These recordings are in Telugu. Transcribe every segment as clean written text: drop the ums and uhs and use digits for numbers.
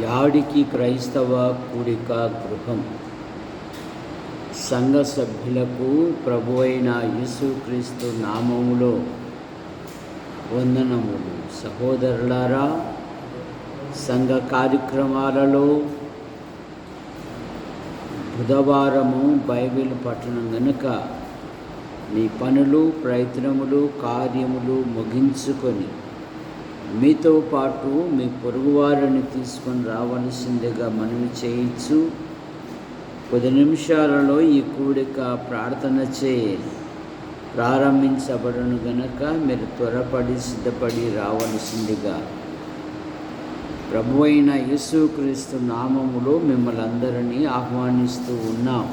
యాడికి క్రైస్తవ కూడిక గృహం సంఘ సభ్యులకు ప్రభువైన యేసుక్రీస్తు నామములో వందనములు. సహోదరులారా, సంఘ కార్యక్రమాలలో బుధవారము బైబిల్ పఠనం గనుక మీ పనులు, ప్రయత్నములు, కార్యములు ముగించుకొని మీతో పాటు మీ పొరుగువారిని తీసుకొని రావలసిందిగా మనవి చేయొచ్చు. 10 నిమిషాలలో ఈ కూడిక ప్రార్థనచే ప్రారంభించబడను గనక మీరు త్వరపడి సిద్ధపడి రావలసిందిగా ప్రభువైన యేసుక్రీస్తు నామములో మిమ్మల్ని అందరినీ ఆహ్వానిస్తూ ఉన్నాం.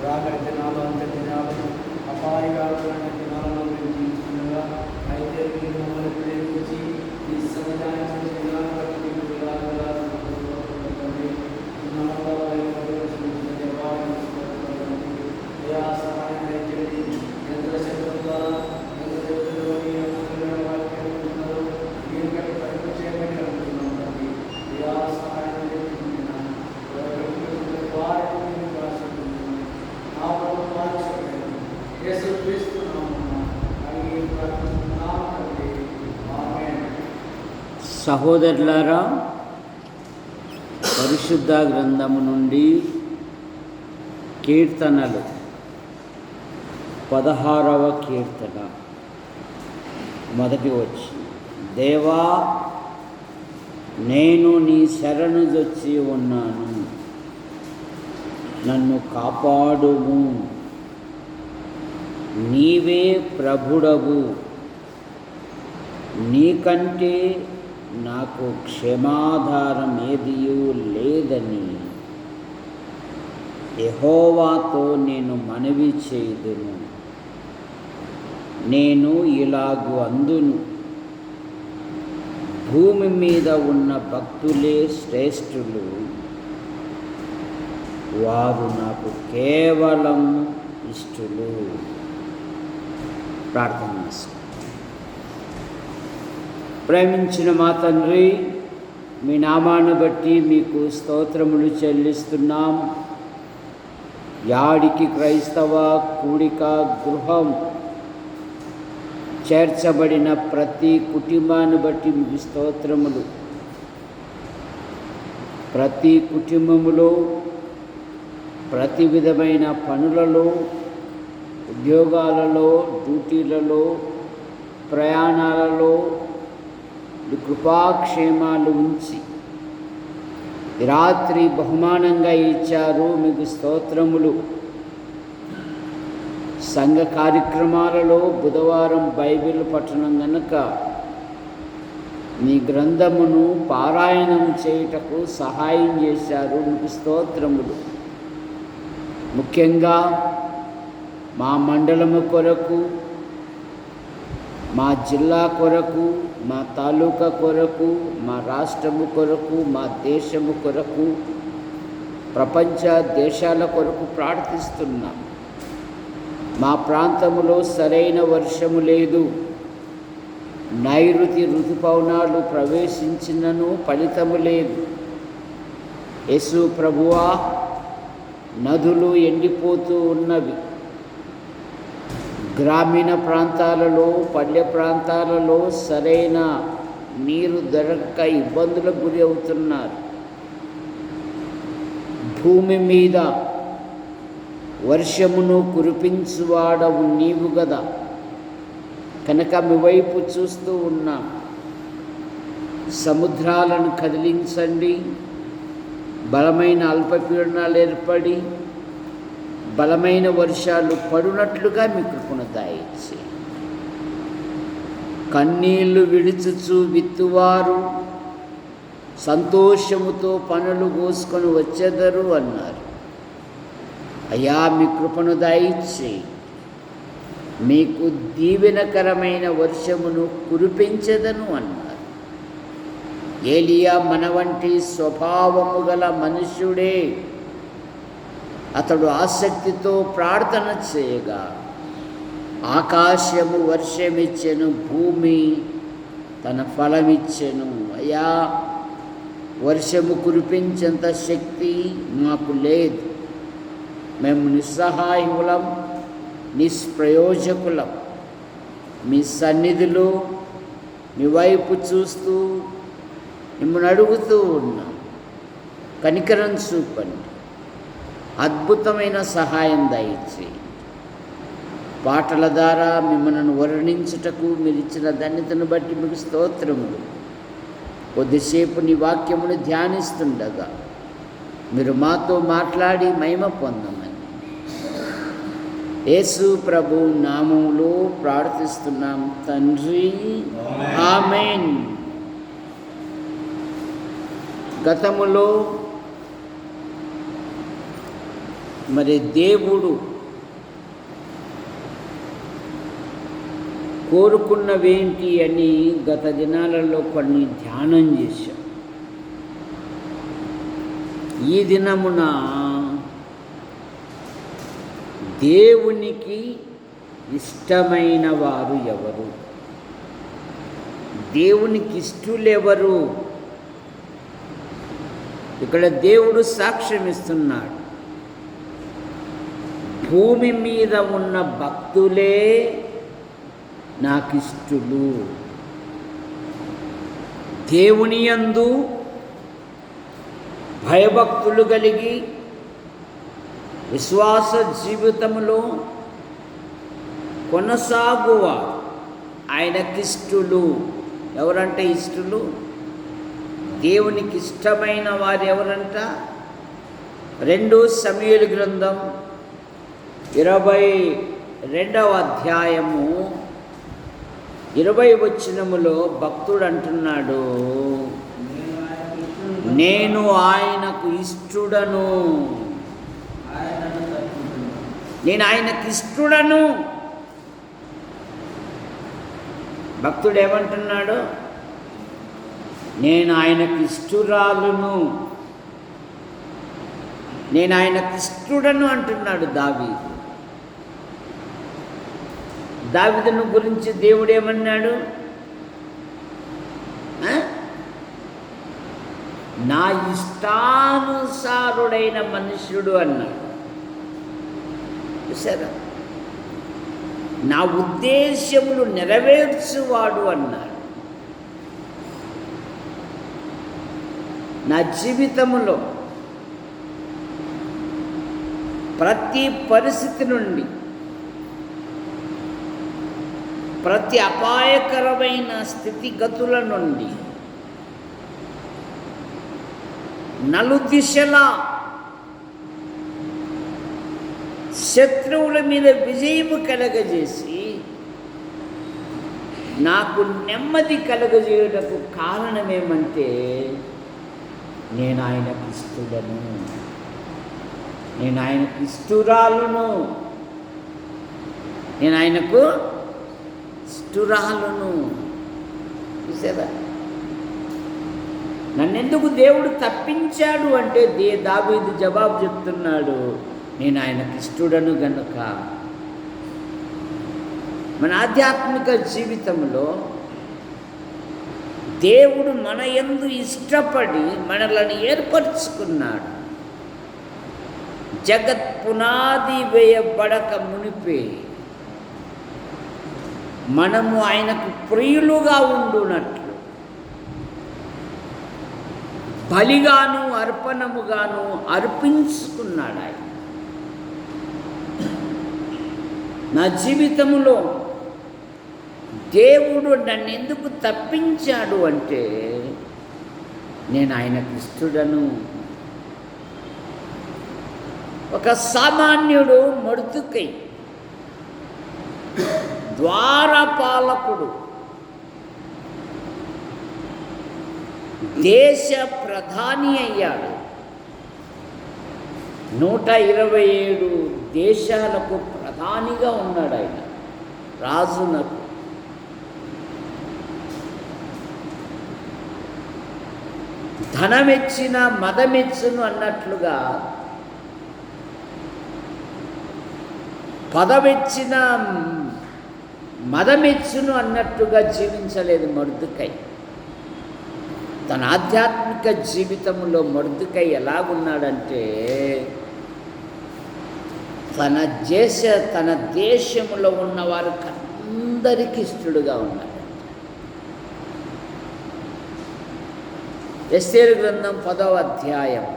రాగడి దినాలు, అంత్య దినాలు, అపాయకరమైన దినాలను మేము జీవిస్తుండగా అయితే మీరు మమ్మల్ని ప్రేమించి ఈ సమాజాన్ని చేసిన విధానం బట్టి మీకు సహాయం దయచేయండి. యంత్ర శక్తుల ద్వారా మీరు కట్టి పరిమితి చేయమని అనుకుంటున్నాం తండ్రి. సహాయం సహోదరులారా, పరిశుద్ధ గ్రంథము నుండి కీర్తనలు 16వ కీర్తన మొదటి వచ్చి, దేవా నేను నీ శరణు జొచ్చి ఉన్నాను, నన్ను కాపాడుము. నీవే ప్రభుడవు, నీకంటే నాకు క్షమాధారం ఏదియూ లేదని యెహోవాతో నేను మనవి చేయుదును. నేను ఇలాగు అందును, భూమి మీద ఉన్న భక్తులే శ్రేష్ఠులు, వారు నాకు కేవలం ఇష్టలు. ప్రార్థన చేసుకుంటాం. ప్రేమించిన మా తండ్రి, మీ నామాన్ని బట్టి మీకు స్తోత్రములు చెల్లిస్తున్నాం. యాడికి క్రైస్తవ కూడిక గృహం చేర్చబడిన ప్రతి కుటుంబాన్ని బట్టి మీకు స్తోత్రములు. ప్రతి కుటుంబములో ప్రతి విధమైన పనులలో, ఉద్యోగాలలో, డ్యూటీలలో, ప్రయాణాలలో కృపాక్షేమాలు ఉంచి రాత్రి బహుమానంగా ఇచ్చారు. మీకు స్తోత్రములు. సంఘ కార్యక్రమాలలో బుధవారం బైబిల్ పఠనం గనుక మీ గ్రంథమును పారాయణం చేయుటకు సహాయం చేశారు. మీకు స్తోత్రములు. ముఖ్యంగా మా మండలము కొరకు, మా జిల్లా కొరకు, మా తాలూకా కొరకు, మా రాష్ట్రము కొరకు, మా దేశము కొరకు, ప్రపంచ దేశాల కొరకు ప్రార్థిస్తున్నాం. మా ప్రాంతములో సరైన వర్షము లేదు. నైరుతి ఋతుపవనాలు ప్రవేశించినను ఫలితము లేదు. యేసు ప్రభువా, నదులు ఎండిపోతూ ఉన్నవి, గ్రామీణ ప్రాంతాలలో, పల్లె ప్రాంతాలలో సరైన నీరు దొరక్క ఇబ్బందులకు గురి అవుతున్నారు. భూమి మీద వర్షమును కురిపించువాడవు నీవు గదా, కనుక మీ వైపు చూస్తూ ఉన్నాం. సముద్రాలను కదిలించండి, బలమైన అల్పపీడనాలు ఏర్పడి బలమైన వర్షాలు పడునట్లుగా మీ కృపను దయచేయండి. కన్నీళ్లు విడుచుచు విత్తువారు సంతోషముతో పనులు కోసుకొని వచ్చెదరు అన్నారు. అయ్యా, మీ కృపను దయచేయి. మీకు దీవెనకరమైన వర్షమును కురిపించెదను అన్నారు. ఏలియా మన వంటి స్వభావము గల మనుష్యుడే. అతడు ఆసక్తితో ప్రార్థన చేయగా ఆకాశము వర్షమిచ్చెను, భూమి తన ఫలమిచ్చెను. అయ్యా, వర్షము కురిపించేంత శక్తి మాకు లేదు. మేము నిస్సహాయులం, నిష్ప్రయోజకులం. మీ సన్నిధిలో మీ వైపు చూస్తూ మిమ్మల్ని అడుగుతూ ఉన్నాం. కనికరం చూపండి, అద్భుతమైన సహాయం దయచేయండి. పాటల ద్వారా మిమ్మల్ని వర్ణించుటకు మీరు ఇచ్చిన ధన్యతను బట్టి మీకు స్తోత్రములు. కొద్దిసేపు నీ వాక్యమును ధ్యానిస్తుండగా మీరు మాతో మాట్లాడి మహిమ పొందమని యేసు ప్రభు నామములో ప్రార్థిస్తున్నాం తండ్రి, ఆమేన్. గతములో మరి దేవుడు కోరుకున్నవేంటి అని గత దినాలలో కొన్ని ధ్యానం చేశాం. ఈ దినమున దేవునికి ఇష్టమైన వారు ఎవరు, దేవునికి ఇష్టలెవరు? ఇక్కడ దేవుడు సాక్ష్యం ఇస్తున్నాడు. భూమి మీద ఉన్న భక్తులే నాకిష్టులు. దేవుని యందు భయభక్తులు కలిగి విశ్వాస జీవితంలో కొనసాగువ ఆయనకిష్టులు. ఎవరంటే ఇష్టులు? దేవునికి ఇష్టమైన వారు ఎవరంట? 2 సమూయేలు గ్రంథం 22వ అధ్యాయము 20వ వచనములో భక్తుడు అంటున్నాడు, నేను ఆయనకు ఇష్టుడను. నేను ఆయనకు ఇష్టుడను. భక్తుడు ఏమంటున్నాడు? నేను ఆయనకు ఇష్టురాలును, నేను ఆయనకు ఇష్టుడను అంటున్నాడు దావీదు. దావీదును గురించి దేవుడు ఏమన్నాడు? నా ఇష్టానుసారుడైన మనుష్యుడు అన్నాడు. చూసారా? నా ఉద్దేశ్యములు నెరవేర్చువాడు అన్నాడు. నా జీవితంలో ప్రతి పరిస్థితి నుండి, ప్రతి అపాయకరమైన స్థితిగతుల నుండి నలుదిశలా శత్రువుల మీద విజయము కలగజేసి నాకు నెమ్మది కలగజేయుటకు కారణమేమంటే నేను ఆయనకు ఇష్టుడను, నేను ఆయనకు ఇష్టురాలును, నేను ఆయనకు ఇష్టురాలును. చూసారా? నన్నెందుకు దేవుడు తప్పించాడు అంటే దావీదు జవాబు చెప్తున్నాడు, నేను ఆయనకు ఇష్టుడను గనుక. మన ఆధ్యాత్మిక జీవితంలో దేవుడు మన యందు ఇష్టపడి మనలను ఏర్పరచుకున్నాడు. జగత్ పునాది వేయబడక మునిపే మనము ఆయనకు ప్రియులుగా ఉండునట్లు బలిగాను అర్పణముగాను అర్పించుకున్నాడు ఆయన. నా జీవితంలో దేవుడు నన్ను ఎందుకు తప్పించాడు అంటే నేను ఆయనకు ఇష్టడను. ఒక సామాన్యుడు మొర్దెకై ద్వారపాలకుడు, దేశ ప్రధాని అయ్యాడు. 127 దేశాలకు ప్రధానిగా ఉన్నాడు ఆయన, రాజునకు. ధనమెచ్చిన మదమెచ్చును అన్నట్లుగా, పదవెచ్చిన మదమెచ్చును అన్నట్టుగా జీవించలేదు మొర్దెకై. తన ఆధ్యాత్మిక జీవితంలో మొర్దెకై ఎలాగున్నాడంటే తన దేశంలో ఉన్న వారికి అందరికీ ఇష్టడుగా ఉన్నాడు. ఎస్తేరు గ్రంథం 10వ అధ్యాయం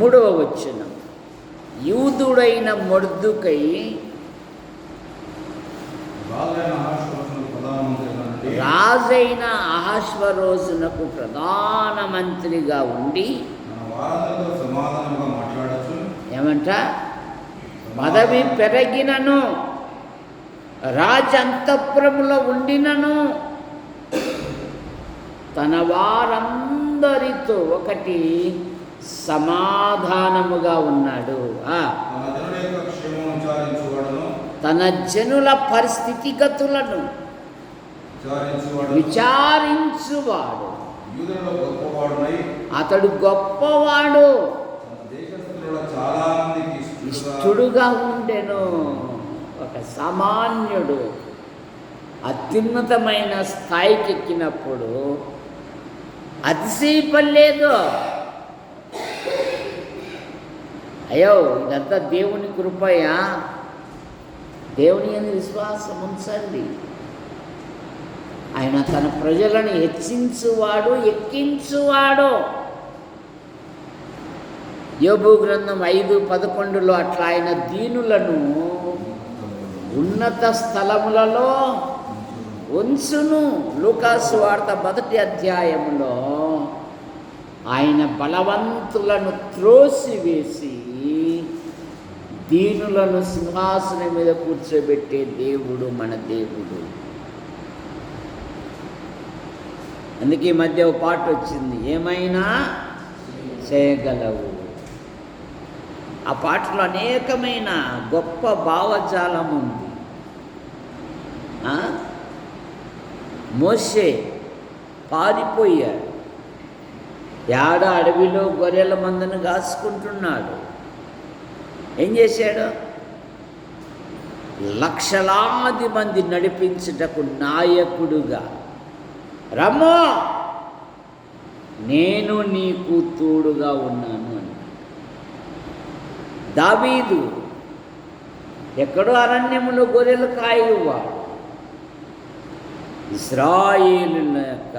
3వ వచనం. యూదుడైన మొర్దెకై రాజైన అహష్వేరోషునకు ప్రధానమంత్రిగా ఉండి ఏమంట పదవి పెరిగినను రాజంతఃపురములో ఉండినను తన వారందరితో ఒకటి సమాధానముగా ఉన్నాడు. తన జనుల పరిస్థితిగతులను విచారించువాడు, అతడు గొప్పవాడు, ఇష్టడుగా ఉండెను. ఒక సామాన్యుడు అత్యున్నతమైన స్థాయికి ఎక్కినప్పుడు అతిశయపడలేదు. అయ్యో ఇదంతా దేవుని కృపయా, దేవుని యందు విశ్వాసం ఉంచండి. ఆయన తన ప్రజలను హెచ్చించువాడు, ఎక్కించువాడు. యోబు గ్రంథం 5:11 అట్లా ఆయన దీనులను ఉన్నత స్థలములలో ఉంచును. లూకాసు వార్త 1వ అధ్యాయంలో ఆయన బలవంతులను త్రోసివేసి దీనులను సింహాసనం మీద కూర్చోబెట్టే దేవుడు మన దేవుడు. అందుకే ఈ మధ్య ఒక పాట వచ్చింది, ఏమైనా చేయగలవు. ఆ పాటలో అనేకమైన గొప్ప భావజాలం ఉంది. మోషే పారిపోయాడు, అడవిలో గొర్రెల మందను కాసుకుంటున్నాడు. ఏం చేశాడు? లక్షలాది మంది నడిపించుటకు నాయకుడుగా, రమ్మో నేను నీకు తోడుగా ఉన్నాను అని. దావీదు ఎక్కడో అరణ్యములో గొర్రెలు కాయువాడు, ఇశ్రాయేలుల యొక్క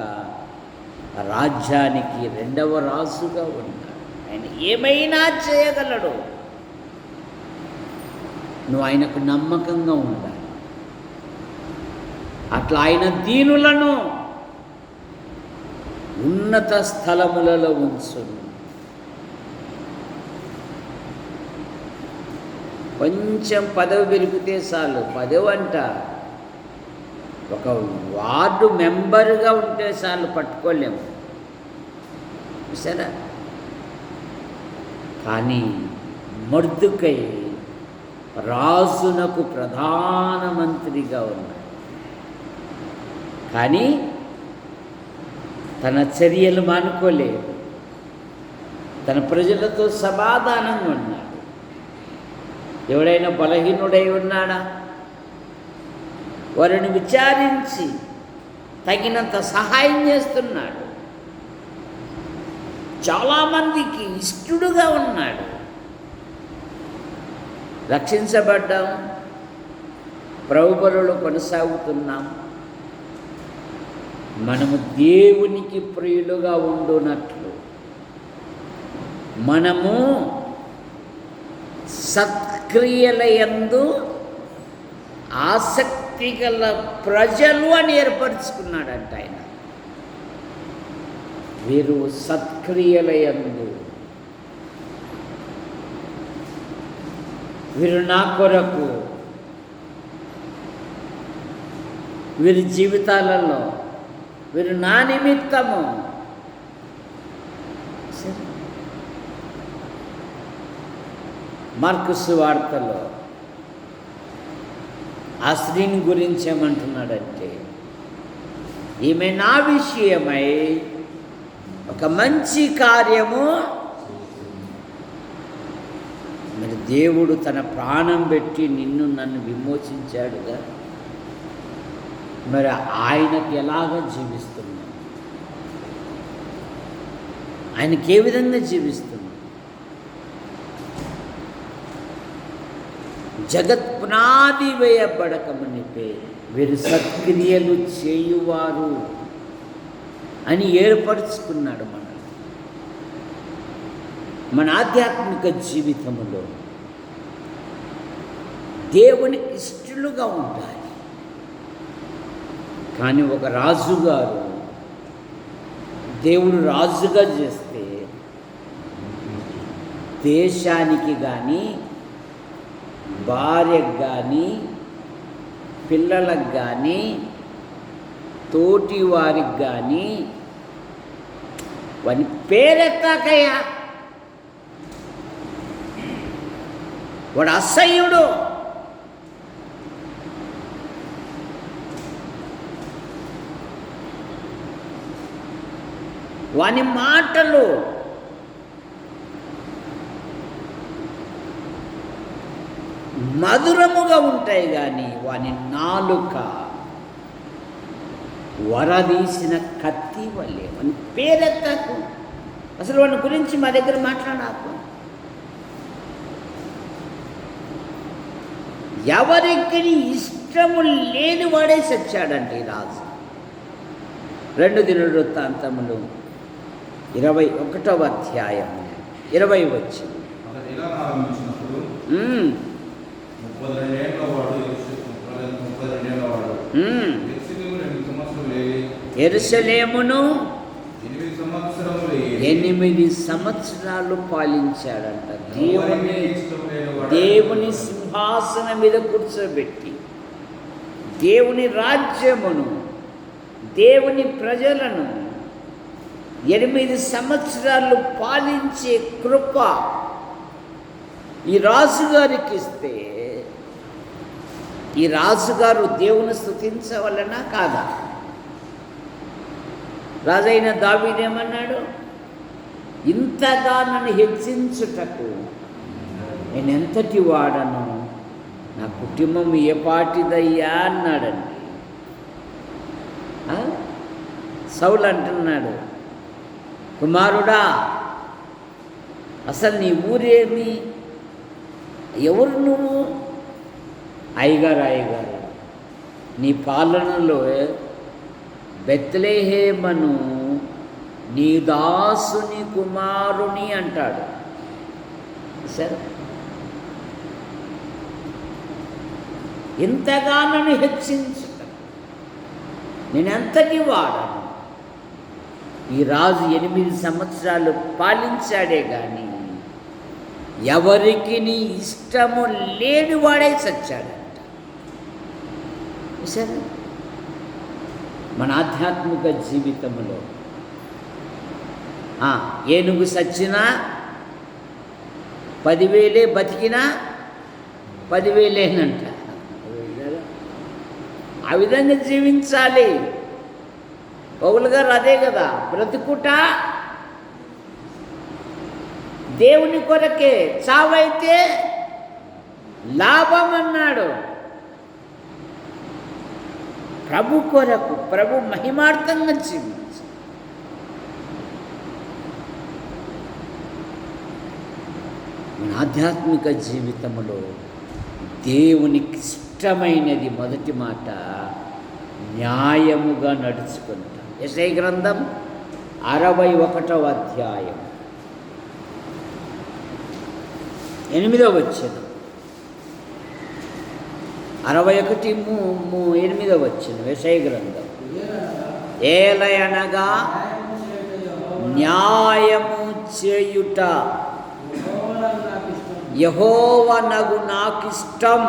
రాజ్యానికి 2వ రాజుగా ఉన్నాడు. ఆయన ఏమైనా చేయగలడు. నువ్వు ఆయనకు నమ్మకంగా ఉండాలి. అట్లా ఆయన దీనులను ఉన్నత స్థలములలో ఉంచును. కొంచెం పదవి పెరిగితే చాలు, పదవంట ఒక వార్డు మెంబర్గా ఉంటే చాలు, పట్టుకోలేము సరే. కానీ మొర్దెకై రాజునకు ప్రధానమంత్రిగా ఉన్నాడు. కానీ తన చర్యలు మానుకోలేదు. తన ప్రజలతో సమాధానంగా ఉన్నాడు. ఎవడైనా బలహీనుడై ఉన్నాడా? వారిని విచారించి తగినంత సహాయం చేస్తున్నాడు. చాలామందికి ఇష్టడుగా ఉన్నాడు. రక్షించబడ్డాం, ప్రభువులో కొనసాగుతున్నాం. మనము దేవునికి ప్రియులుగా ఉండునట్లు మనము సత్క్రియల యందు ఆసక్తి గల ప్రజలు అని ఏర్పరచుకున్నాడంట ఆయన. వీరు సత్క్రియల యందు, వీరు నా కొరకు, వీరి జీవితాలలో వీరు నా నిమిత్తము. మార్కు సువార్తలో ఆ స్త్రీని గురించి ఏమంటున్నాడంటే, ఈమె నా విషయమై ఒక మంచి కార్యము, మరి దేవుడు తన ప్రాణం పెట్టి నిన్ను నన్ను విమోచించాడుగా, మరి ఆయనకి ఎలాగ జీవిస్తున్నాం, ఆయనకి ఏ విధంగా జీవిస్తున్నాం? జగత్ పునాది వేయబడకమునిపే వీరు సత్క్రియలు చేయువారు అని ఏర్పరచుకున్నాడు. మన ఆధ్యాత్మిక జీవితంలో దేవునికి ఇష్టలుగా ఉండాలి. కానీ ఒక రాజుగారు దేవుడు రాజుగా చేస్తే దేశానికి కానీ, భార్యకు కానీ, పిల్లలకు కానీ, తోటి వారికి కానీ వాని పేరెత్తాకయ్యా, వాడు అసహ్యుడు, వాని మాటలు మధురముగా ఉంటాయి, కానీ వాని నాలుక వరదీసిన కత్తి వల్లే. వాని పేరెత్తకు, అసలు వాని గురించి మా దగ్గర మాట్లాడాకు. ఎవరికి ఇష్టము లేని వాడే చచ్చాడంటే రాజు. 2 దినవృత్తాంతములు 21వ అధ్యాయము 20 వచ్చింది. 32 యెరూషలేమును 8 సంవత్సరాలు పాలించాడంట. దేవుని సింహాసనం మీద కూర్చోబెట్టి దేవుని రాజ్యమును, దేవుని ప్రజలను 8 సంవత్సరాలు పాలించే కృప ఈ రాజుగారికి ఇస్తే, ఈ రాజుగారు దేవుని స్తుతించవలనా కాదా? రాజైన దావీదేమన్నాడు? ఇంతగా నన్ను హెచ్చించుటకు నేను ఎంతటి వాడను, నా కుటుంబం ఏ పాటిదయ్యా అన్నాడండి. సౌలు అంటున్నాడు, కుమారుడా అసలు నీ ఊరేమి, ఎవరు నువ్వు? అయ్యగారు నీ పాలనలో బెత్లెహేమను నీ దాసుని కుమారుని అంటాడు. సరే, ఇంతగా నన్ను హెచ్చించుట నేను ఎంతటి వాడను. ఈ రాజు 8 సంవత్సరాలు పాలించాడే కానీ ఎవరికి నీ ఇష్టము లేని వాడే చచ్చాడంట. సరే, మన ఆధ్యాత్మిక జీవితంలో ఏనుగు సచ్చినా 10,000, బతికినా 10,000 ఆ విధంగా జీవించాలి. పౌలు గారు అదే కదా, బ్రతుకుట దేవుని కొరకే, చావైతే లాభం అన్నాడు. ప్రభు కొరకు, ప్రభు మహిమార్థంగా జీవించు. మన ఆధ్యాత్మిక జీవితంలో దేవునికి ఇష్టమైనది మొదటి మాట న్యాయముగా నడుచుకుంటా. యెషయా గ్రంథం 61వ అధ్యాయం 8వ వచనం. 61:8 వచనం యెషయా గ్రంథం. ఏలయనగా న్యాయము చేయుట యెహోవానగు నాకిష్టం.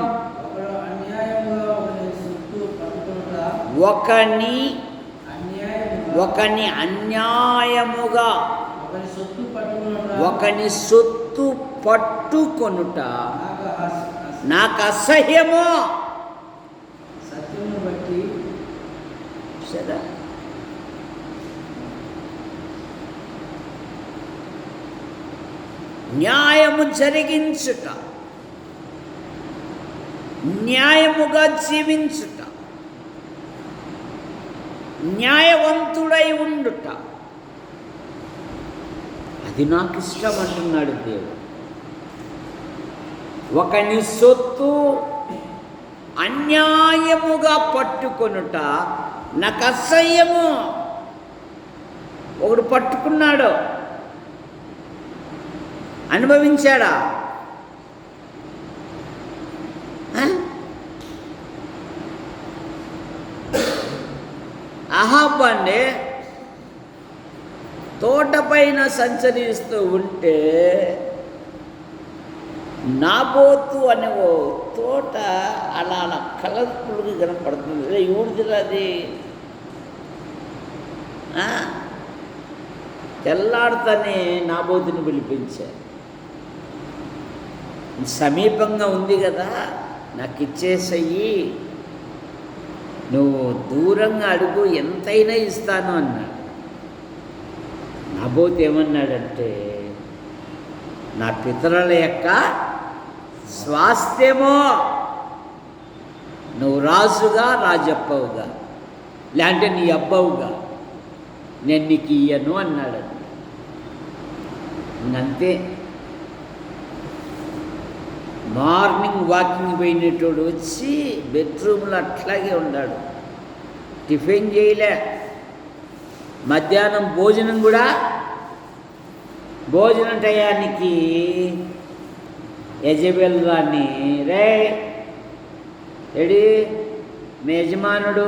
ఒకని అన్యాయముగా ఒకని సొత్తు పట్టుకొనుట నాకు అసహ్యము. సత్యమును బట్టి సరే, న్యాయము జరిగించుట, న్యాయముగా జీవించుట, న్యాయవంతుడై ఉండుట, అది నాకు ఇష్టం అంటున్నాడు దేవుడు. ఒకని సొత్తు అన్యాయముగా పట్టుకొనుట నాకు అసహ్యము. ఒకడు పట్టుకున్నాడు, అనుభవించాడా? అహాబ్ అండి తోట పైన సంచరిస్తూ ఉంటే నాబోతు అనే ఓ తోట అలా అలా కలర్ఫుల్గా కనపడుతుంది. ఎవరిదిరా అది? తెల్లాడుతూనే నాబోతుని పిలిపించారు. సమీపంగా ఉంది కదా, నాకు ఇచ్చేసయ్యి, నువ్వు దూరంగా అడుగు, ఎంతైనా ఇస్తాను అన్నాడు. నాబోతు ఏమన్నాడంటే, నా పితరుల యొక్క స్వాస్థ్యమో, నువ్వు రాజుగా రాజప్పవుగా లేదంటే నీ అబ్బవుగా నేను నీకు ఇయ్యను అన్నాడు. ఇంకంతే. మార్నింగ్ వాకింగ్ పోయినటోడు వచ్చి బెడ్రూమ్లో అట్లాగే ఉన్నాడు, టిఫిన్ చేయలే. మధ్యాహ్నం భోజనం కూడా, భోజనం టయానికి యజబెల్ రాని, రే ఎడి మీ యజమానుడు,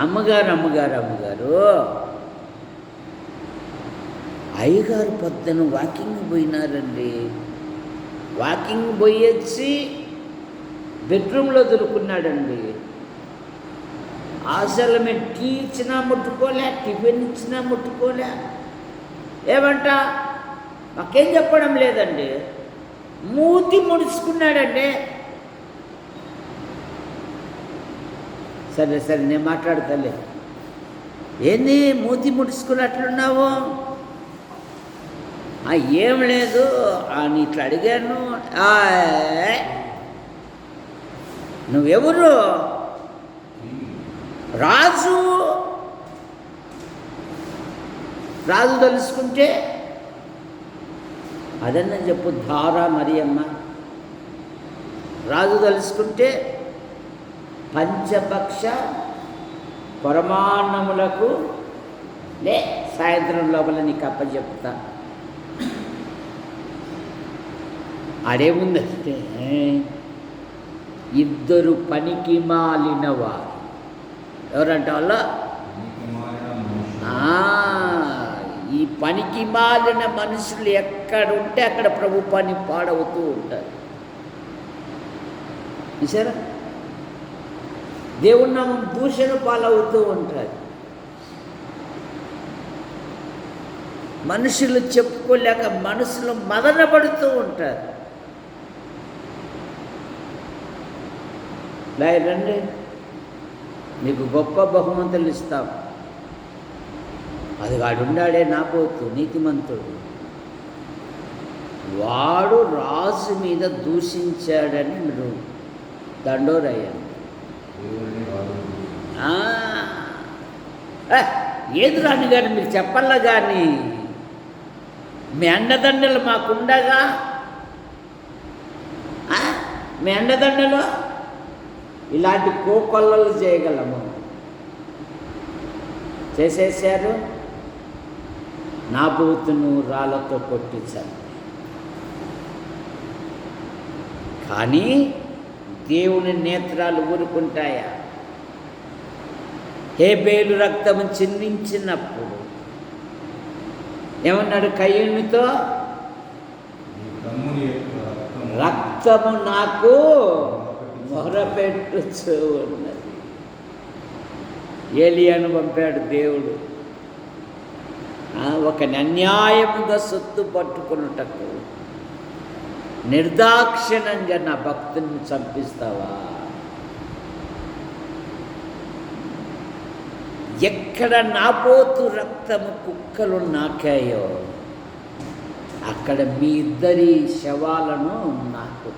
అమ్మగారు అయ్యగారు పొద్దున వాకింగ్ పోయినారండి. వాకింగ్ పోయొచ్చి బెడ్రూమ్లో దొరుకున్నాడండి. అసలు మేము టీ ఇచ్చినా ముట్టుకోలే, టిఫిన్ ఇచ్చినా ముట్టుకోలే. ఏమంట మాకేం చెప్పడం లేదండి, మూతి ముడుచుకున్నాడండి. సరే నేను మాట్లాడతాలే. ఏంది మూతి ముడుచుకున్నట్లున్నావు? ఏం లేదు అని ఇట్లా అడిగాను. నువ్వెవరు? రాజు తెలుసుకుంటే అదన్నా చెప్పు. ధారా మరియమ్మ రాజు తెలుసుకుంటే పంచపక్ష పరమాన్నములకు సాయంత్రం లోపల నీకు అప్పచెప్తా. అడేముందంటే ఇద్దరు పనికి మాలినవారు. ఎవరంట వాళ్ళ? ఈ పనికి మాలిన మనుషులు ఎక్కడుంటే అక్కడ ప్రభు పని పాడవుతూ ఉంటారు. చూసారా? దేవుని నామం దూషణ పాలవుతూ ఉంటారు. మనుషులు చెప్పుకోలేక మనసులు మదనపడుతూ ఉంటారు. రండి, నీకు గొప్ప బహుమతులు ఇస్తాం. అది వాడున్నాడే నాబోతు, నీతిమంతుడు. వాడు రాజు మీద దూషించాడని మీరు దండోరయ్యాను. ఏది రాని గారు మీరు చెప్పల్లా, కానీ మీ అండదండలు మాకుండగా మీ అండదండలు ఇలాంటి కోకొల్లలు చేయగలము. చేసేసారు. నాబోతును రాళ్ళతో కొట్టించారు. కానీ దేవుని నేత్రాలు ఊరుకుంటాయా? హేబేలు రక్తము చిందించినప్పుడు ఏమన్నాడు కయీనుతో? రక్తము నాకు మొరపెట్టుచు ఉన్నది. ఏలియాను పంపాడు దేవుడు ఒక అన్యాయముగా సొత్తు పట్టుకున్నటకు. నిర్దాక్షిణంగా నా భక్తుని చంపిస్తావా? ఎక్కడ నాబోతు రక్తము కుక్కలు నాకాయో అక్కడ మీ ఇద్దరి శవాలను నాకు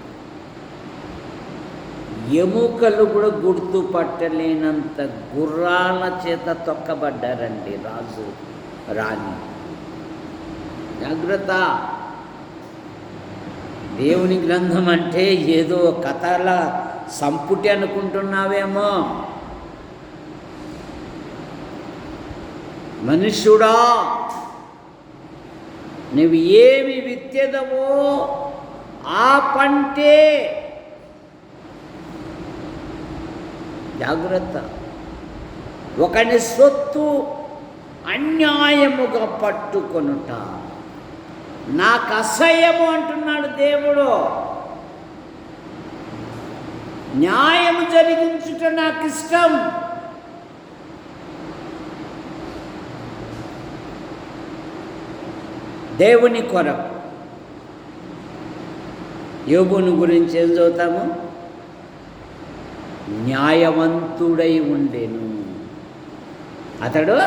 ఎముకలు కూడా గుర్తుపట్టలేనంత గుర్రాల చేత తొక్కబడ్డారండి రాజు రాణి. జాగ్రత్త. దేవుని గ్రంథం అంటే ఏదో కథల సంపుటి అనుకుంటున్నావేమో. మనుష్యుడా, నువ్వు ఏమి విత్తెదవో ఆ పంటే. జాగ్రత్త. ఒకని సొత్తు అన్యాయముగా పట్టుకొనుట నాకు అసహ్యము అంటున్నాడు దేవుడు. న్యాయము జరిగించుట నాకు ఇష్టం. దేవుని కొరకు. యోబుని గురించి ఏం చదువుతాము? న్యాయవంతుడై ఉండెను. అతడు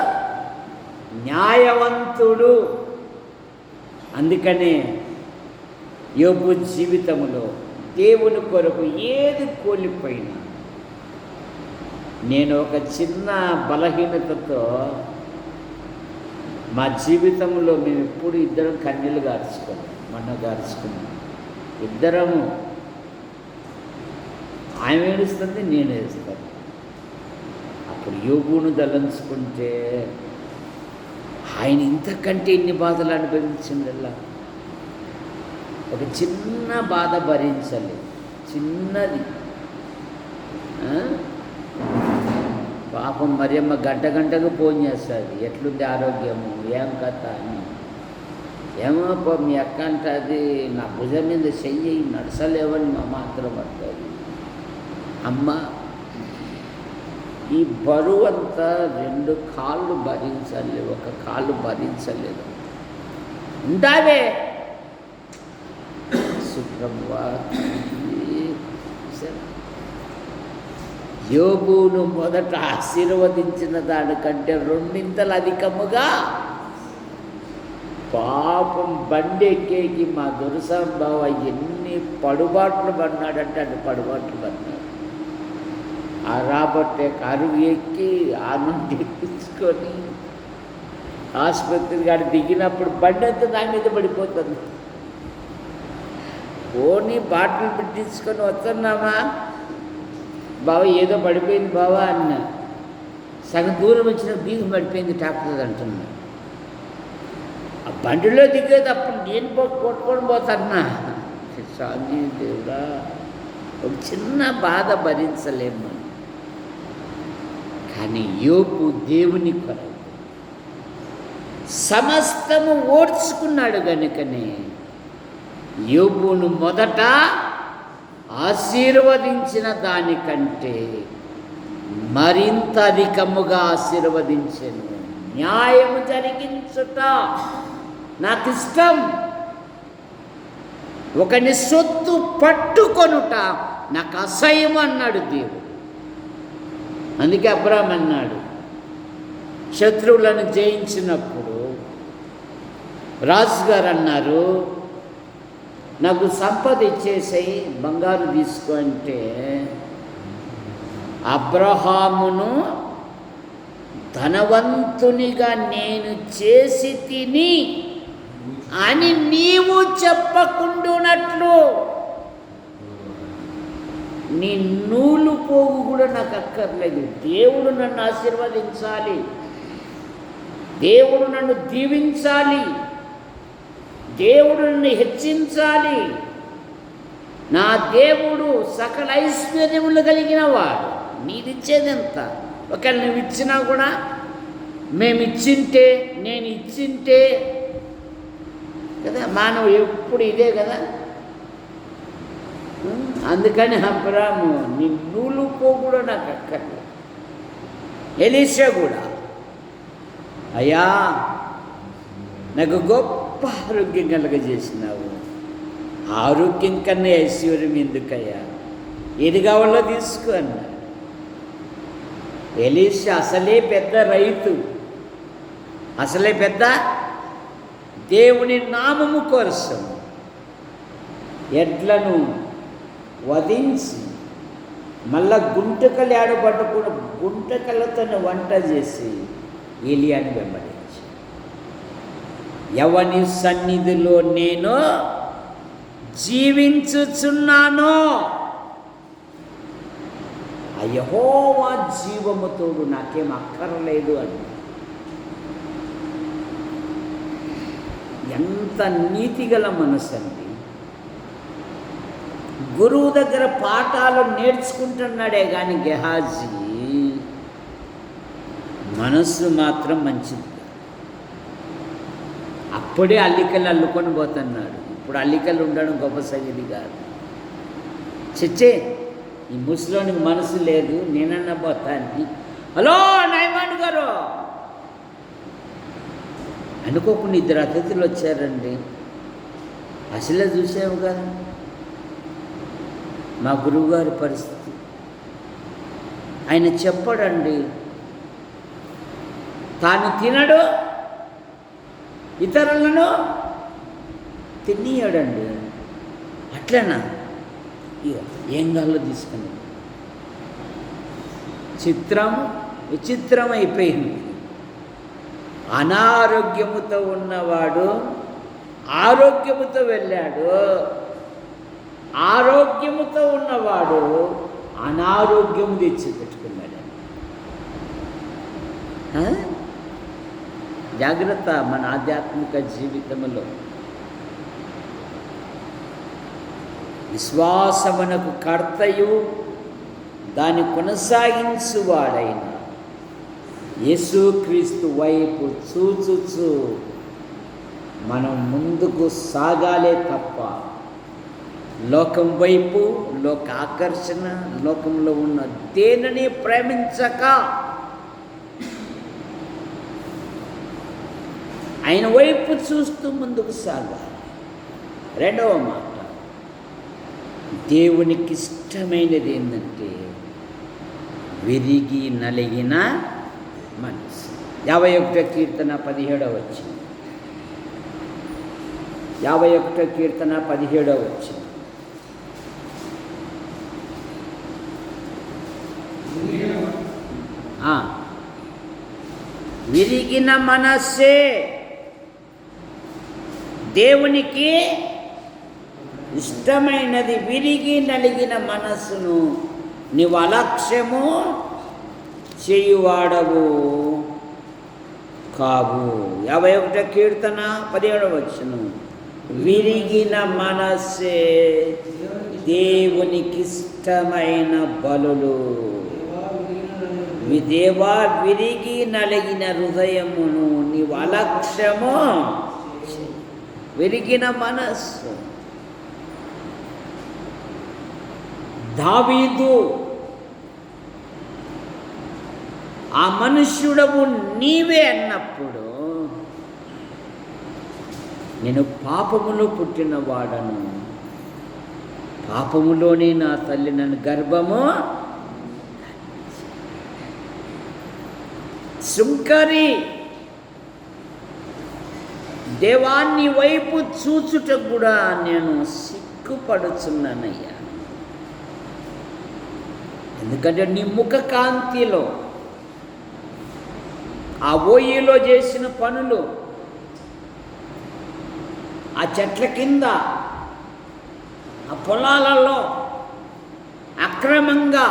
న్యాయవంతుడు. అందుకనే యోబు జీవితంలో దేవుని కొరకు ఏది కోల్పోయినా, నేను ఒక చిన్న బలహీనతతో మా జీవితంలో మేము ఎప్పుడు ఇద్దరం కన్నీళ్ళు గార్చుకున్నాం. మొన్న గార్చుకున్నాం ఇద్దరము. ఆమె ఏడుస్తుంది, నేను ఏడుస్తాను. అప్పుడు యోబును దలంచుకుంటే ఆయన ఇంతకంటే ఎన్ని బాధలు అనుభవించిందల్లా. ఒక చిన్న బాధ భరించలేదు, చిన్నది. పాపం మరియమ్మ గంటకు ఫోన్ చేస్తుంది, ఎట్లుంది ఆరోగ్యము, ఏం కథ అని. ఏమో మీ అక్క అంటుంది, నా భుజం మీద చెయ్యి నడసలేవని మా మాత్రం పడుతుంది. అమ్మ, ఈ బరువు అంతా 2 కాళ్ళు భరించాలి, ఒక కాళ్ళు భరించలేదు. ఉంటావే సుప్రభువా. యోబును మొదట ఆశీర్వదించిన దానికంటే 2 అధికముగా పాపం బండి ఎక్కేకి మా దొరసాం బావ ఎన్ని పడుబాట్లు పడినాడంటే అన్ని పడుబాట్లు పడినాడు. ఆ రాబట్టే కారు ఎక్కి ఆ నుండి ఎక్కించుకొని ఆసుపత్రి గారు దిగినప్పుడు బండి అంతా నా మీద పడిపోతుంది. పోనీ బాటిల్ పెట్టించుకొని వస్తున్నామా, బావ ఏదో పడిపోయింది బావా అన్న. సగం దూరం వచ్చిన బీగం పడిపోయింది టాక్టర్ అంటున్నా. ఆ బండిలో దిగేది అప్పుడు నేను కొట్టుకొని పోతాన్నా. స్వామి దేవుడా, ఒక చిన్న బాధ భరించలేము. కానీ యోబు దేవుని కొరకు సమస్తము ఓర్చుకున్నాడు గనుకనే యోబును మొదట ఆశీర్వదించిన దానికంటే మరింత అధికముగా ఆశీర్వదించెను. న్యాయము జరిగించుట నాకు ఇష్టం. ఒకని సొత్తు పట్టుకొనుట నాకు అసహ్యం అన్నాడు దేవుడు. అందుకే అబ్రాహాము అన్నాడు, శత్రువులను జయించినప్పుడు రాజుగారు అన్నారు, నాకు సంపద ఇచ్చేసేయి, బంగారు తీసుకో అంటే, అబ్రహామును ధనవంతునిగా నేను చేసి తిని అని నీవు చెప్పకుండునట్లు నీ నూలు పోగు కూడా నాకు అక్కర్లేదు. దేవుడు నన్ను ఆశీర్వదించాలి, దేవుడు నన్ను దీవించాలి, దేవుడు నన్ను హెచ్చించాలి. నా దేవుడు సకల ఐశ్వర్యములు కలిగిన వాడు. నీదిచ్చేది ఎంత? ఒకవేళ నువ్వు ఇచ్చినా కూడా మేమిచ్చింటే, నేను ఇచ్చింటే కదా. మానవు ఎప్పుడు ఇదే కదా. అందుకని అబ్రాము నీ నూలు కూడా నాకు అక్కర్లేదు. ఎలీషా కూడా, అయ్యా నాకు గొప్ప ఆరోగ్యం కలగజేసినావు, ఆరోగ్యం కన్నా ఐశ్వర్యం ఎందుకయ్యా, ఏది కావాలో తీసుకో అన్నాడు. ఎలీషా అసలే పెద్ద రైతు, అసలే పెద్ద దేవుని నామము కోసం ఎడ్లను వధించి మళ్ళా గుంటకలు ఏడబట్టుకుని గుంటకలతో వంట చేసి ఏలియాని వెంబడించి, ఎవని సన్నిధిలో నేను జీవించుచున్నాను, ఆ యెహోవా జీవముతోడు నాకేం అక్కర్లేదు అని. ఎంత నీతిగల మనసు అండి. గురువు దగ్గర పాఠాలు నేర్చుకుంటున్నాడే కానీ గెహాజీ మనస్సు మాత్రం మంచిది. అప్పుడే అల్లికలు అల్లుకొని పోతున్నాడు. ఇప్పుడు అల్లికలు ఉండడం గొప్ప సంగతి కాదు. చచ్చే ఈ ముసలోనికి మనసు లేదు, నేనన్నా పోతాను. హలో నయమాన్ గారు అనుకోకుండా ఇద్దరు అతిథులు వచ్చారండి. అసలే చూసాము కదా మా గురువుగారి పరిస్థితి. ఆయన చెప్పడండి, తాను తినడు, ఇతరులను తినియడండి. అట్లనా? ఇక ఏం గాల్లో తీసుకుని విచిత్రం అయిపోయింది. అనారోగ్యముతో ఉన్నవాడు ఆరోగ్యముతో వెళ్ళాడు, ఆరోగ్యముతో ఉన్నవాడు అనారోగ్యము తెచ్చి పెట్టుకున్నాడు. జాగ్రత్త మన ఆధ్యాత్మిక జీవితంలో. విశ్వాసమునకు కర్తయు దాన్ని కొనసాగించువాడైన యేసుక్రీస్తు వైపు చూచుచు మనం ముందుకు సాగాలే తప్ప లోకం వైపు, లోక ఆకర్షణ, లోకంలో ఉన్న దేనిని ప్రేమించక ఆయన వైపు చూస్తూ ముందుకు సాగాలి. రెండవ మాట, దేవునికి ఇష్టమైనది ఏంటంటే విరిగి నలిగిన మనసు. 51వ కీర్తన 17వ వచనం. 51వ కీర్తన 17వ వచనం. విరిగిన మనస్సే దేవునికి ఇష్టమైనది. విరిగి నలిగిన మనస్సును నీవు అలక్ష్యము చేయువాడవు కావు. 51వ కీర్తన 17వ వచనం. విరిగిన మనస్సే దేవునికి ఇష్టమైన బలులు. దేవా విరిగి నలిగిన హృదయమును నీవు అలక్ష్యము. విరిగిన మనస్సు. దావీదు ఆ మనుష్యుడవు నీవే అన్నప్పుడు, నేను పాపములో పుట్టినవాడను, పాపములోనే నా తల్లి నన్ను గర్భము. శుంకరి దేవాన్ని వైపు చూచుట కూడా నేను సిగ్గుపడుచున్నానయ్యా. ఎందుకంటే నీ ముఖ కాంతిలో, ఆ ఓయిలో చేసిన పనులు, ఆ చెట్ల కింద, ఆ పొలాలలో, ఆ అక్రమంగా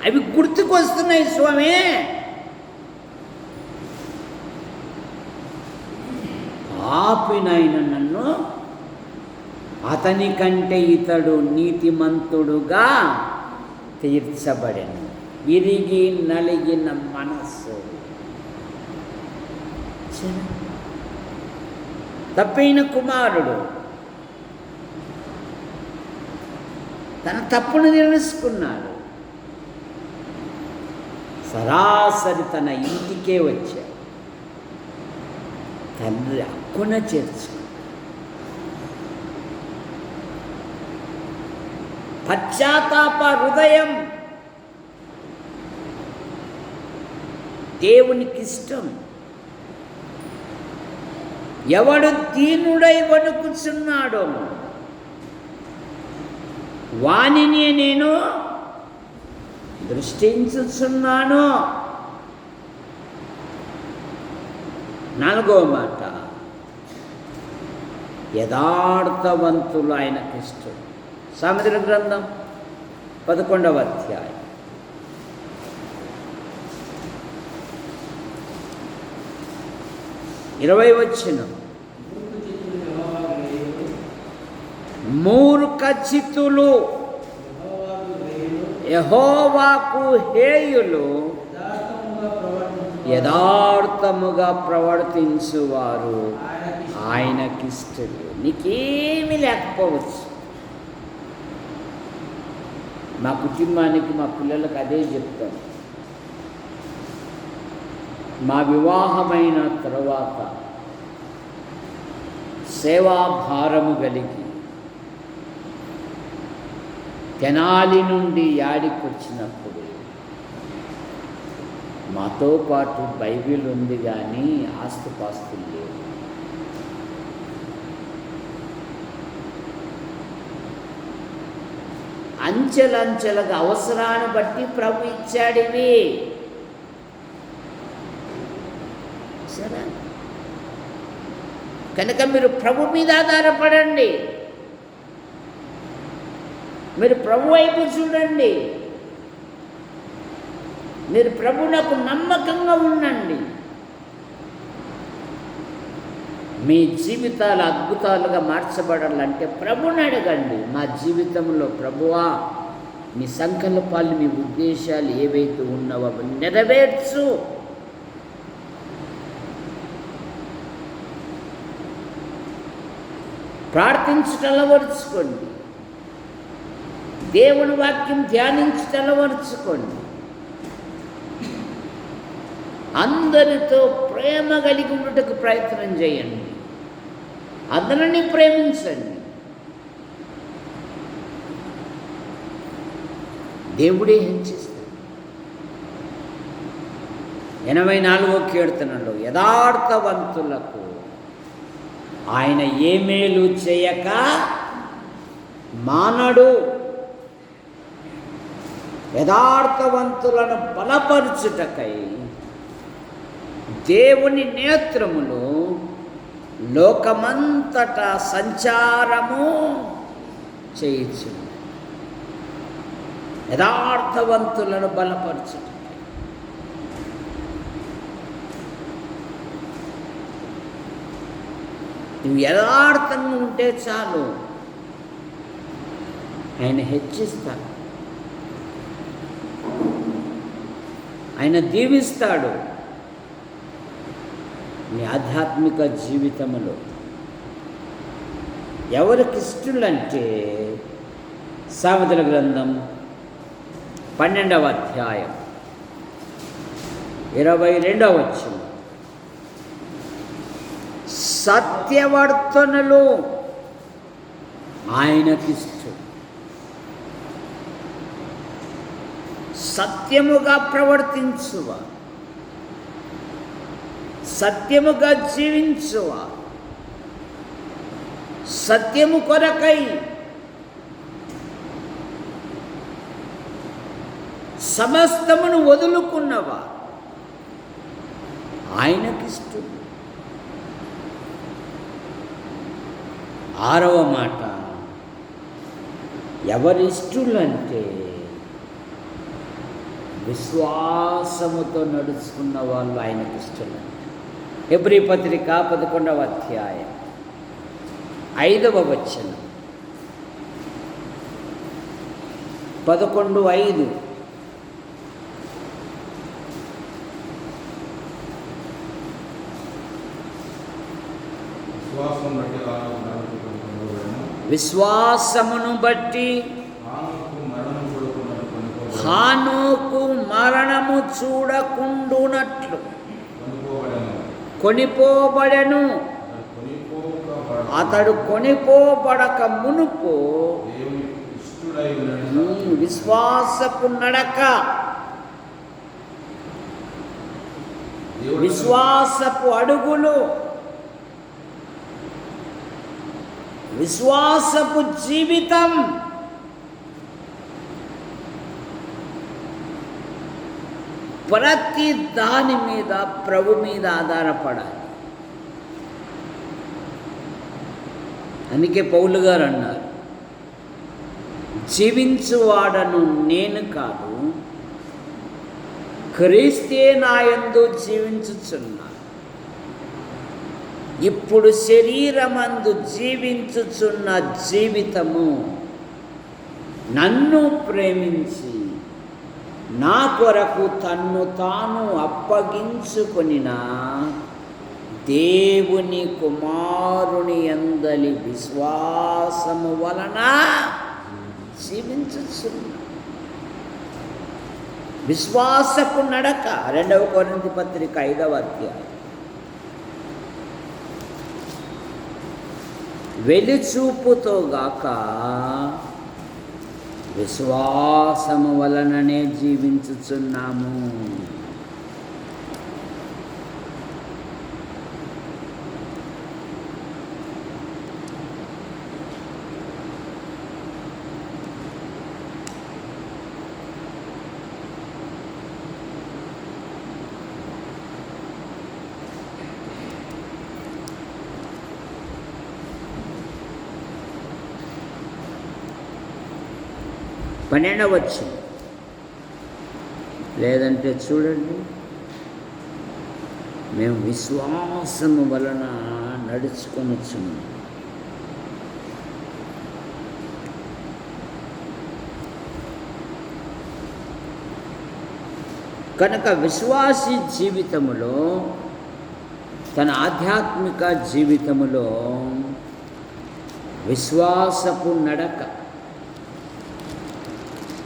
అవి గుర్తుకొస్తున్నాయి స్వామి. పాపినైన నన్ను అతని కంటే ఇతడు నీతిమంతుడుగా తీర్చబడెను. విరిగి నలిగిన మనస్సు, తప్పైన కుమారుడు తన తప్పును తెలుసుకున్నాడు. సరాసరి తన ఇంటికే వచ్చాడు. తండ్రి హక్కున చేర్చుకున్నాడు. పశ్చాత్తాప హృదయం దేవునికి ఇష్టం. ఎవడు దీనుడై వణుకుచున్నాడో వానిని నేను దృష్టించుచున్నాను. 4వ మాట, యథార్థవంతులు ఆయనకి ఇష్టం. సామెతల గ్రంథం 11వ అధ్యాయం 20వ వచనం. మూర్ఖచిత్తులు యెహోవాకు హేయులు, యథార్థముగా ప్రవర్తించువారు ఆయనకిష్టలు. నీకేమీ లేకపోవచ్చు. మా కుటుంబానికి, మా పిల్లలకు అదే చెప్తాను. మా వివాహమైన తరువాత సేవాభారము కలిగి తెనాలి నుండి యాడికొచ్చినప్పుడు మాతో పాటు బైబిల్ ఉంది కానీ ఆస్తిపాస్తులు లేవు. అంచెలంచెలుగా అవసరాన్ని బట్టి ప్రభు ఇచ్చాడివి. సరే, కనుక మీరు ప్రభు మీద ఆధారపడండి. మీరు ప్రభు వైపు చూడండి. మీరు ప్రభువునకు నమ్మకంగా ఉండండి. మీ జీవితాలు అద్భుతాలుగా మార్చబడాలంటే ప్రభువుని అడగండి. మా జీవితంలో ప్రభువా, మీ సంకల్పాలు, మీ ఉద్దేశాలు ఏవైతే ఉన్నావో నెరవేర్చు. ప్రార్థించుటలవరుచుకోండి. దేవుని వాక్యం ధ్యానించుటలవరుచుకోండి. అందరితో ప్రేమ కలిగి ఉండటకు ప్రయత్నం చేయండి. అందరినీ ప్రేమించండి. దేవుడే హెచ్చిస్తాడు. 84వ కీర్తనలో యథార్థవంతులకు ఆయన ఏ మేలు చేయక మానడు. యథార్థవంతులను బలపరుచుటకై దేవుని నేత్రములు లోకమంతటా సంచారము చేయొచ్చు. యథార్థవంతులను బలపరచుట. నువ్వు యథార్థంగా ఉంటే చాలు, ఆయన హెచ్చిస్తాడు, ఆయన దీవిస్తాడు. నీ ఆధ్యాత్మిక జీవితంలో ఎవరికి ఇష్టలంటే సామెతల గ్రంథం 12వ అధ్యాయం 22వ వచనం. సత్యవర్తనులు ఆయనకిష్టం. సత్యముగా ప్రవర్తించువా, సత్యముగా జీవించువా, సత్యము కొరకై సమస్తమును వదులుకున్నవా ఆయనకిష్టం. 6వ మాట, ఎవరిష్టులంటే విశ్వాసముతో నడుచుకున్న వాళ్ళు ఆయనకి ఇష్టలంట. హెబ్రీ పత్రిక 11వ అధ్యాయం 5వ వచనం. 11:5. విశ్వాసమును బట్టి హానోకు మరణము చూడకుండునట్లు కొనిపోబడెను. అతడు కొనిపోబడక మునుపు విశ్వాసపు నడక, విశ్వాసపు అడుగులు, విశ్వాసపు జీవితం ప్రతి దాని మీద ప్రభు మీద ఆధారపడాలి. అందుకే పౌలు గారు అన్నారు, జీవించువాడను నేను కాదు, క్రీస్తే నాయందు జీవించుచున్నా. ఇప్పుడు శరీరమందు జీవించుచున్న జీవితము నన్ను ప్రేమించి నా కొరకు తన్ను తాను అప్పగించుకొనిన దేవుని కుమారుని యందలి విశ్వాసము వలన జీవించుచున్నా. విశ్వాసపు నడక 2వ కొరింథీ పత్రిక 5వ అధ్యాయం. వెలిచూపుతో గాక విశ్వాసము వలననే జీవించుచున్నాము. పన్నెండవచ్చు. లేదంటే చూడండి, మేము విశ్వాసము వలన నడుచుకొనుచున్నాం. కనుక విశ్వాసి జీవితములో, తన ఆధ్యాత్మిక జీవితములో విశ్వాసపు నడక.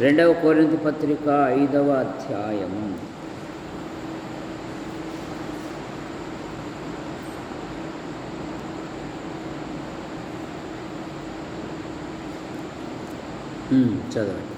2వ కొరింథీ పత్రిక 5వ అధ్యాయము. చదవండి.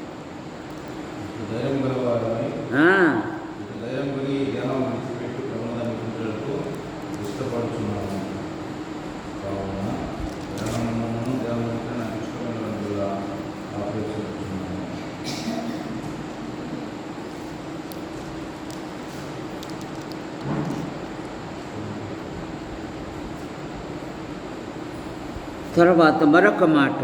తర్వాత మరొక మాట,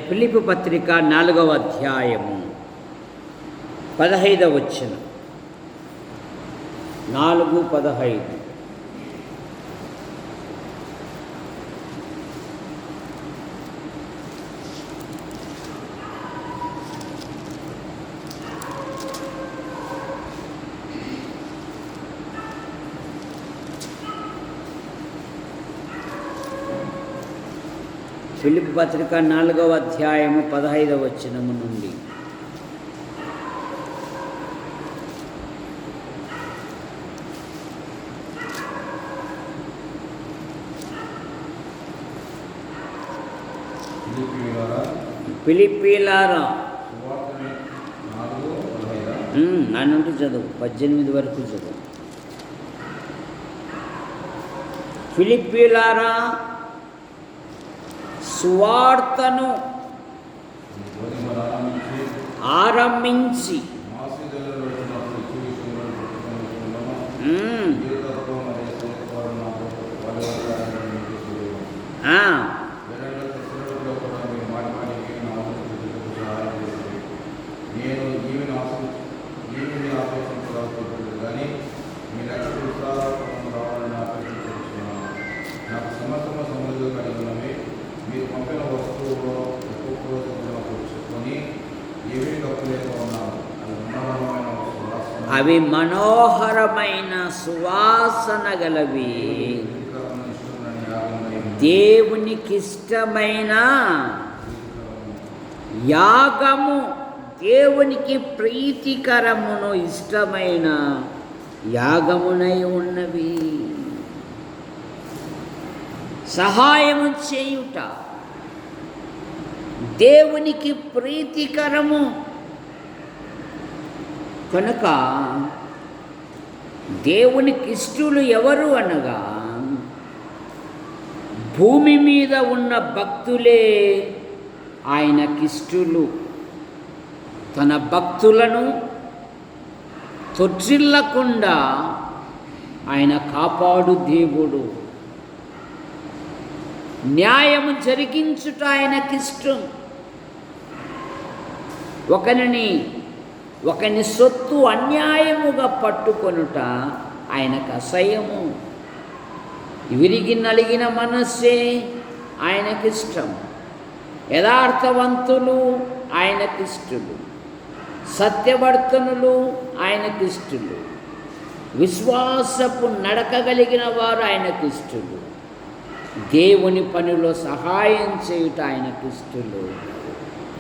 ఫిలిప్పీ పత్రిక 4వ అధ్యాయము 15వ వచనం. 4:15. ఫిలిప్పీ పత్రిక 4వ అధ్యాయము 15వ వచనము నుండి. ఫిలిప్పీలారా నా నుండి చదువు, 18 వరకు చదువు. ఫిలిప్పీలారా, సువార్తను ఆరంభించి ఆ, దశరథుడు కూడా మీరు మాటి మాటికి నా వంతు ప్రజలకు సహాయం చేసింది. నేను ఈమెను ఆపేక్షించలేదు కానీ మీ రక్షకుడు ఉత్సాహం రావాలని ఆపేక్షించుకున్నాను. నాకు సమస్తము సమృద్ధిగా కలిగి ఉన్నవి. మీరు పంపిన వస్తువులో ఒక్కొక్క చెప్పుకొని ఏమీ తప్పు లేక ఉన్నాను. అవి మనోహరమైన సువాసన గలవి, దేవునికి ఇష్టమైన యాగము, దేవునికి ప్రీతికరమును ఇష్టమైన యాగమునై ఉన్నవి. సహాయము చేయుట దేవునికి ప్రీతికరము కనుక దేవునికి ఇష్టలు ఎవరు అనగా భూమి మీద ఉన్న భక్తులే ఆయనకిష్టులు. తన భక్తులను తొట్టిల్లకుండా ఆయన కాపాడు దేవుడు. న్యాయము జరిగించుట ఆయనకిష్టం. ఒకని సొత్తు అన్యాయముగా పట్టుకొనుట ఆయనకు అసహ్యము. విరిగి నలిగిన మనస్సే ఆయనకిష్టం. యథార్థవంతులు ఆయనకిష్టులు, సత్యవర్తనులు ఆయనకిష్టులు, విశ్వాసపు నడకగలిగిన వారు ఆయనకిష్టులు, దేవుని పనిలో సహాయం చేయుట ఆయనకిష్టులు.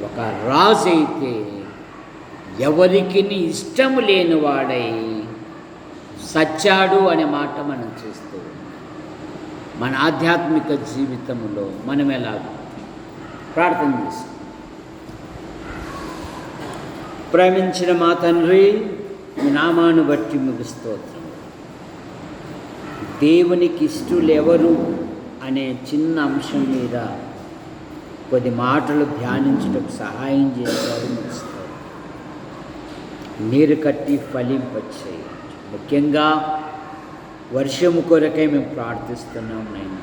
ఒక రాజు అయితే ఎవరికి ఇష్టము లేనివాడై సచ్చాడు అనే మాట మనం చూస్తూ మన ఆధ్యాత్మిక జీవితంలో మనం ఎలా ప్రార్థన చేస్తాం. ప్రేమించిన మా తండ్రి, మీ నామాను బట్టి మీకు స్తోత్రం. దేవునికి ఇష్టలు ఎవరు అనే చిన్న అంశం మీద కొద్ది మాటలు ధ్యానించడానికి సహాయం చేశారు. నీరు కట్టి ఫలింపచేయి. ముఖ్యంగా వర్షము కొరకై మేము ప్రార్థిస్తున్నాం నాయన.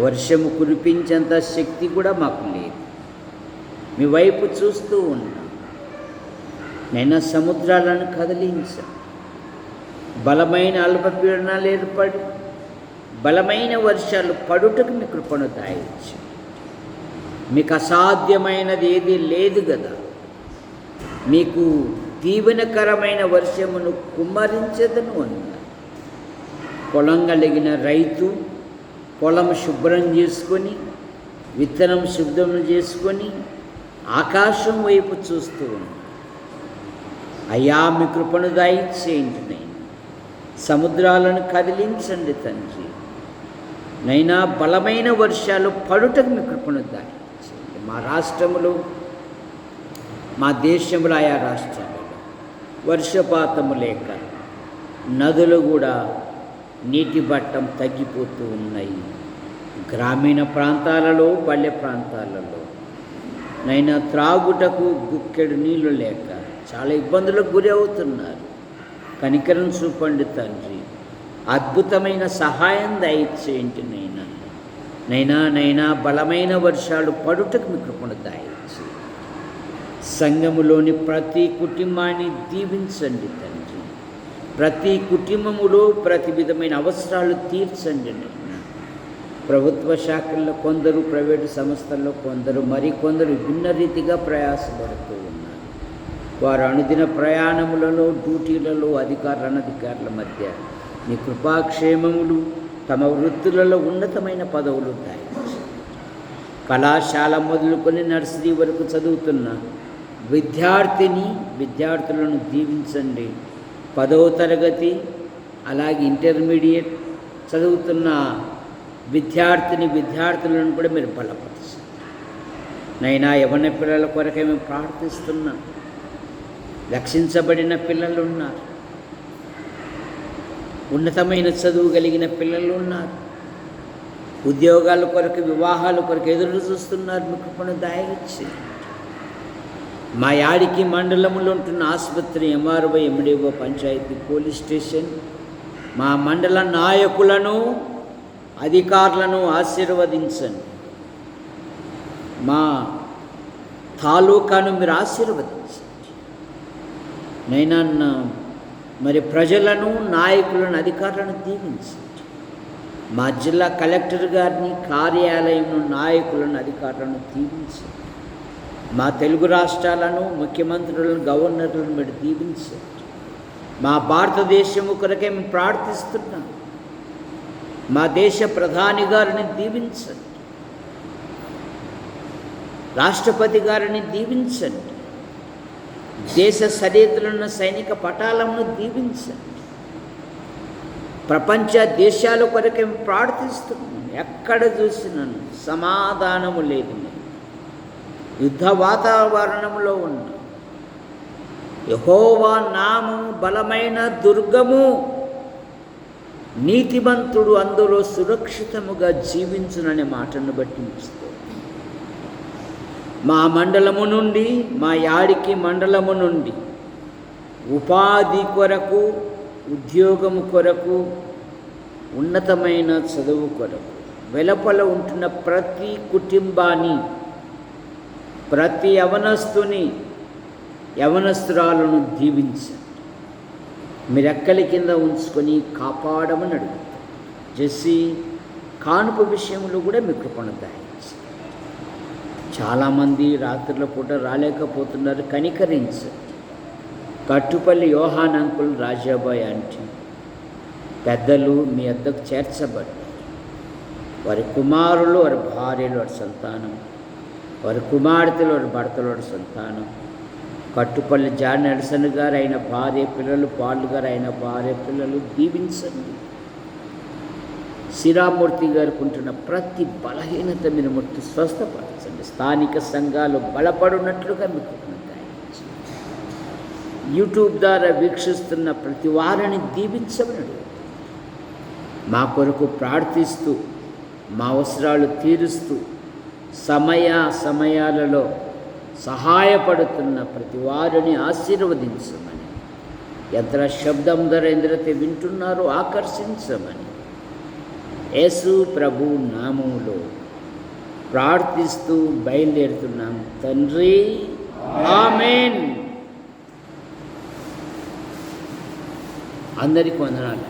వర్షము కురిపించేంత శక్తి కూడా మాకు లేదు. మీ వైపు చూస్తూ ఉన్నాం నైనా. సముద్రాలను కదిలించాం. బలమైన అల్పపీడనాలు ఏర్పడి బలమైన వర్షాలు పడుటకు మీ కృపను దాయించాం. మీకు అసాధ్యమైనది ఏది లేదు కదా. మీకు దీవెనకరమైన వర్షమును కుమ్మరించదను అన్నారు. పొలం కలిగిన రైతు పొలం శుభ్రం చేసుకొని, విత్తనం శుద్ధం చేసుకొని ఆకాశం వైపు చూస్తూ ఉన్నాడు. అయ్యా, మీ కృపను దయచేయండి నైనా. సముద్రాలను కదిలించండి తండ్రి. నైనా బలమైన వర్షాలు పడుటకు మీ కృపను దయచేయండి. మా రాష్ట్రములు, మా దేశంలో ఆయా రాష్ట్రాలలో వర్షపాతము లేక నదులు కూడా నీటి మట్టం తగ్గిపోతూ ఉన్నాయి. గ్రామీణ ప్రాంతాలలో, పల్లె ప్రాంతాలలో నైనా త్రాగుటకు గుక్కెడు నీళ్లు లేక చాలా ఇబ్బందులకు గురి అవుతున్నారు. కనికరం చూపండి తండ్రి. అద్భుతమైన సహాయం దయచేయండి నైనా. నైనా బలమైన వర్షాలు పడుటకు మీ కృపను దయచేయండి. సంఘములోని ప్రతి కుటుంబాన్ని దీవించండి తండ్రి. ప్రతి కుటుంబములో ప్రతి విధమైన అవసరాలు తీర్చండి నైనా. ప్రభుత్వ శాఖల్లో కొందరు, ప్రైవేటు సంస్థల్లో కొందరు, మరికొందరు భిన్న రీతిగా ప్రయాసపడుతూ ఉన్నారు. వారు అనుదిన ప్రయాణములలో, డ్యూటీలలో అనధికారుల మధ్య మీ కృపాక్షేమములు, తమ వృత్తులలో ఉన్నతమైన పదవులు దాయించి కళాశాల మొదలుకొని నర్సరీ వరకు చదువుతున్న విద్యార్థులను దీవించండి. 10వ తరగతి అలాగే ఇంటర్మీడియట్ చదువుతున్న విద్యార్థులను కూడా మీరు బలపరచండి నైనా. యవ్వన పిల్లల కొరకే మేము ప్రార్థిస్తున్నాం. రక్షించబడిన పిల్లలు ఉన్నారు, ఉన్నతమైన చదువు కలిగిన పిల్లలు ఉన్నారు, ఉద్యోగాల కొరకు, వివాహాల కొరకు ఎదురు చూస్తున్నారు. మీ కృపను దయచేయండి. మా యాడికి మండలంలో ఉంటున్న ఆసుపత్రి, MRO, MDO, panchayat, police station, మా మండల నాయకులను అధికారులను ఆశీర్వదించండి. మా తాలూకాను మీరు ఆశీర్వదించండి. నైనా మరి ప్రజలను, నాయకులను, అధికారులను దీవించండి. మా జిల్లా కలెక్టర్ గారిని, కార్యాలయం నాయకులను, అధికారులను దీవించండి. మా తెలుగు రాష్ట్రాలను, ముఖ్యమంత్రులను, గవర్నర్లను మీరు దీవించండి. మా భారతదేశము కొరకే మేము ప్రార్థిస్తున్నాం. మా దేశ ప్రధాని గారిని దీవించండి. రాష్ట్రపతి గారిని దీవించండి. దేశ సరిహద్దులున్న సైనిక పటాలను దీవించండి. ప్రపంచ దేశాల కొరకే ప్రార్థిస్తున్నాను. ఎక్కడ చూసినాను సమాధానము లేదు. యుద్ధ వాతావరణంలో ఉన్న యెహోవా నామము బలమైన దుర్గము, నీతిమంతుడు అందులో సురక్షితముగా జీవించుననే మాటను బట్టి మా మండలము నుండి, మా యాడికి మండలము నుండి ఉపాధి కొరకు, ఉద్యోగము కొరకు, ఉన్నతమైన చదువు కొరకు వెలుపల ఉంటున్న ప్రతి కుటుంబాన్ని, ప్రతి యవనస్తుని, యవనస్తురాలను దీవించండి. మీరు ఎక్కలి కింద ఉంచుకొని కాపాడమని అడుగుతాం. జెస్సీ కానుపు విషయంలో కూడా మీ కృపను దయచేయండి. చాలామంది రాత్రుల పూట రాలేకపోతున్నారు, కనికరించండి. కట్టుపల్లి యోహాన్ అంకుల్, రాజాబాయ్ ఆంటీ పెద్దలు మీ వద్దకు చేర్చబడ్డారు. వారి కుమారులు, వారి భార్యలు, వారి సంతానం, వారి కుమార్తెలు, వారి భర్తలు, వారి సంతానం, కట్టుపల్లి జాన్ నెల్సన్ గారు అయిన భార్య పిల్లలు, పాళ్ళు గారు అయిన భార్య పిల్లలు దీవించండి. శ్రీరామూర్తి గారికి ఉంటున్న ప్రతి బలహీనత మీరు ముట్టి స్వస్థపరచండి. స్థానిక సంఘాలు బలపడినట్లుగా మీకు యూట్యూబ్ ద్వారా వీక్షిస్తున్న ప్రతి వారిని దీవించమని మా కొరకు ప్రార్థిస్తూ, మా అవసరాలు తీరుస్తూ, సమయాలలో సహాయపడుతున్న ప్రతి వారిని ఆశీర్వదించమని, యంత్ర శబ్దం ధర ఎందరైతే వింటున్నారో ఆకర్షించమని యేసు ప్రభు నామములో ప్రార్థిస్తూ బయలుదేరుతున్నాం తండ్రి. ఆమేన్. అందరికీ వందనాలు.